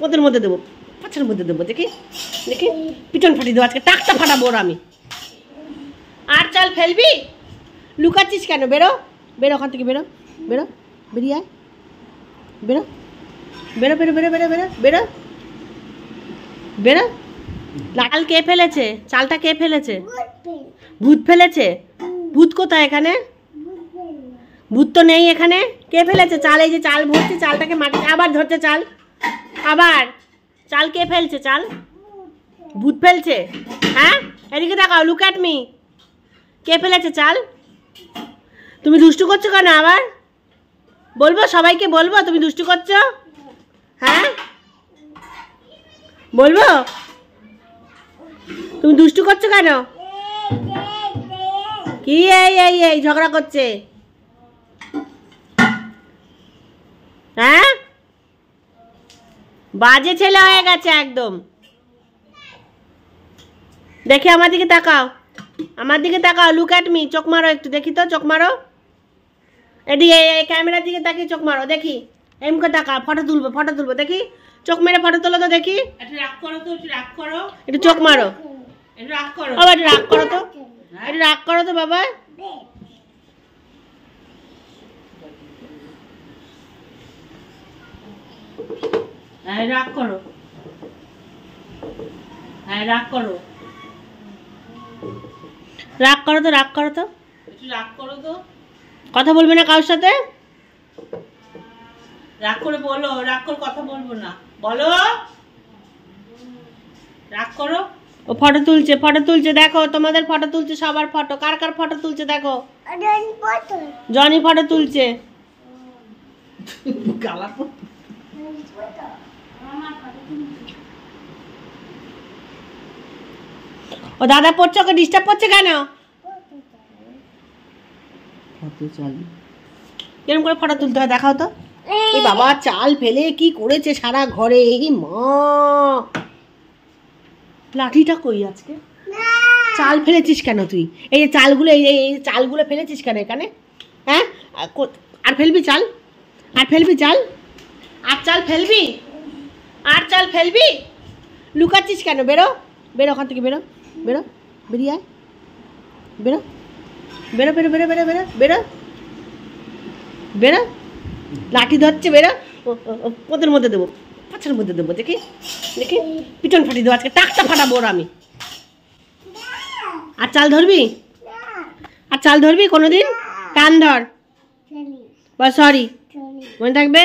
ওদের মধ্যে দেবো, পাঁচের মধ্যে দেবো। দেখি দেখি পিছন ফাটিয়ে দেবো আজকে, টাকটা ফাটাবো ওর আমি। আর চাল ফেলবি? লুকাচ্ছিস কেন? বেরো বেরো ওখান থেকে, বেরো বেরো, বেরিয়ে আয়, বেরো বেরো বেরো বেরো বেরো বেরো বেরো বেরো। চাল কে ফেলেছে? চালটা কে ফেলেছে? ভূত ফেলেছে? ভূত কোথায় এখানে? ভূত তো নেই এখানে। কে ফেলেছে চাল? এই যে চাল ভরছি, চালটাকে মাটি আবার ধরছে চাল, আবার চাল কে ফেলছে? চাল ভূত ফেলছে? হ্যাঁ, এদিকে তাকাও, লুক অ্যাট মি। কে ফেলেছে চাল? তুমি দুষ্টু করছো কেন আবার? বলবো সবাইকে, বলবো তুমি দুষ্টু করছো? হ্যাঁ বলবো? তুমি দুষ্টু করছো কেন? কি এই এই এই ঝগড়া করছে? হ্যাঁ, বাজে ছেলে হয়ে গেছে একদম। দেখে আমার দিকে তাকাও, আমার দিকে তাকাও, লুক অ্যাট মি। চোখ মারো একটু দেখি তো, চোখ মারো এদিকে, এই ক্যামেরার দিকে তাকিয়ে চোখ মারো দেখি। এমকে তাকা, ফটো তুলবো, ফটো তুলবো দেখি। চোখ মেরে ফটো তোলো তো দেখি। একটু রাগ করো তো, একটু রাগ করো, একটু চোখ মারো, একটু রাগ করো, আবার একটু রাগ করো তো, একটু রাগ করো তো বাবা। হ্যাঁ রাগ করো, হ্যাঁ রাগ করো, রাগ করো তো, রাগ করো তো, একটু রাগ করো তো। কথা বলবে না কারোর সাথে? রাগ করে বলো, রাগ করে কথা বলবো না, বলো রাগ করো। ও ফটো তুলছে, ফটো তুলছে, দেখো তোমাদের ফটো তুলছে, সবার ফটো। কার কার ফটো তুলছে দেখো? জনি ফটো তুলছে। ও দাদা পড়ছে, ওকে ডিস্টার্ব করছে কেন? কিরকম করে ফটো তুলতে হয় দেখাও তো। এই বাবা, চাল ফেলে কি করেছে সারা ঘরে। এই মা, লাঠিটা কই আজকে? চাল ফেলেছিস কেন তুই? এই যে চালগুলো, এই চালগুলো ফেলেছিস কেন এখানে? হ্যাঁ, আর ফেলবি চাল? আর ফেলবি চাল? আর চাল ফেলবি? আর চাল ফেলবি? লুকাচ্ছিস কেন? বেরো বেরো ওখান থেকে, বেরো বেরো, বেরিয়ে আয়, বেরো বেরো বেরো বেরো বেরো বেরো বেরো বেরো। লাঠি ধরছে, বেরো। ওদের মধ্যে দেবো, পাঁচের মধ্যে দেবো। দেখি দেখি পিছন ফাটিয়ে দেবো আজকে, টাকটা ফাটাবো ওর আমি। আর চাল ধরবি? আর চাল ধরবি কোনোদিন? টান ধর, বা সরি, মনে থাকবে।